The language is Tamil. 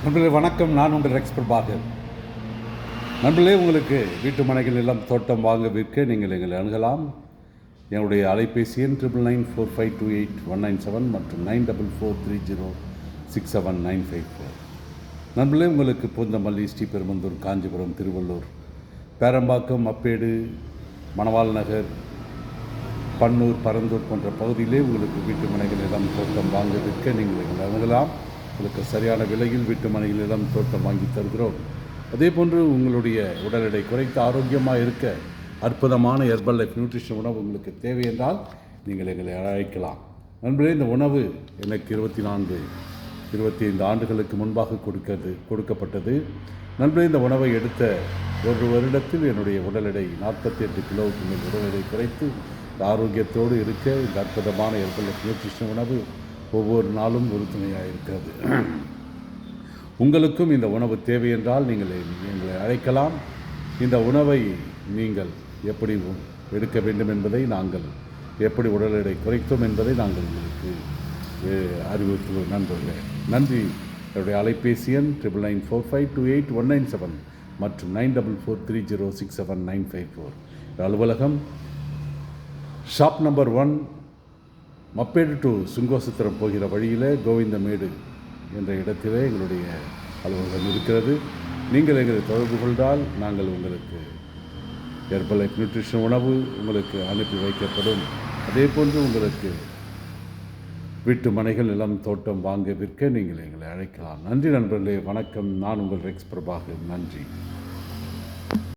நண்பர்களே வணக்கம். நான் உங்கள் ரெக்ஸ் பிரபாகர். நண்பர்களே, உங்களுக்கு வீட்டு மனைகள் எல்லாம் தோட்டம் வாங்க விற்க நீங்கள் எங்களை அணுகலாம். என்னுடைய அலைபேசி எண் 9945281997 மற்றும் 9443067954. நண்பர்களே, உங்களுக்கு பூந்தமல்லி, ஸ்ரீபெரும்புதூர், காஞ்சிபுரம், திருவள்ளூர், பேரம்பாக்கம், மப்பேடு, மணவாள் நகர், பன்னூர், பரந்தூர் போன்ற பகுதியிலே உங்களுக்கு வீட்டு மனைகள் எல்லாம் தோட்டம் வாங்க விற்க நீங்கள் எங்களை அணுகலாம். உங்களுக்கு சரியான விலையில் வீட்டு மனையில் எல்லாம் தோட்டம் வாங்கி தருகிறோம். அதே போன்று உங்களுடைய உடல் எடை குறைத்து ஆரோக்கியமாக இருக்க அற்புதமான ஹெர்பல் லைஃப் நியூட்ரிஷன் உணவு உங்களுக்கு தேவை என்றால் நீங்கள் எங்களை அழைக்கலாம். நண்பர்களே, இந்த உணவு எனக்கு 25 ஆண்டுகளுக்கு முன்பாக கொடுக்கப்பட்டது. நண்பர்களே, இந்த உணவை எடுத்த ஒரு வருடத்தில் என்னுடைய உடல் எடை 48 கிலோவுக்கு மேல் உடல் எடை குறைத்து ஆரோக்கியத்தோடு இருக்க இந்த அற்புதமான ஹெர்பல் லைஃப் நியூட்ரிஷன் உணவு ஒவ்வொரு நாளும் உறுதுணையாக இருக்கிறது. உங்களுக்கும் இந்த உணவு தேவை என்றால் நீங்கள் எங்களை அழைக்கலாம். இந்த உணவை நீங்கள் எப்படி எடுக்க வேண்டும் என்பதை, நாங்கள் எப்படி உடல் எடை குறைத்தோம் என்பதை நாங்கள் உங்களுக்கு அறிவுறுத்துவோம். நண்பர்களே, நன்றி. என்னுடைய அலைபேசி எண் 9945281997 மற்றும் 9443067954. அலுவலகம் ஷாப் நம்பர் 1, மப்பேடு டு சுங்கோசத்திரம் போகிற வழியில் கோவிந்தமேடு என்ற இடத்திலே எங்களுடைய அலுவலகம் இருக்கிறது. நீங்கள் எங்களை தொடர்பு கொண்டால் நாங்கள் உங்களுக்கு ஹெர்பல் லைஃப் நியூட்ரிஷன் உணவு உங்களுக்கு அனுப்பி வைக்கப்படும். அதே போன்று உங்களுக்கு வீட்டு மனைகள் எல்லாம் தோட்டம் வாங்க விற்க நீங்கள் எங்களை அழைக்கலாம். நன்றி நண்பர்களே, வணக்கம். நான் உங்கள் ரெக்ஸ் பிரபாகர். நன்றி.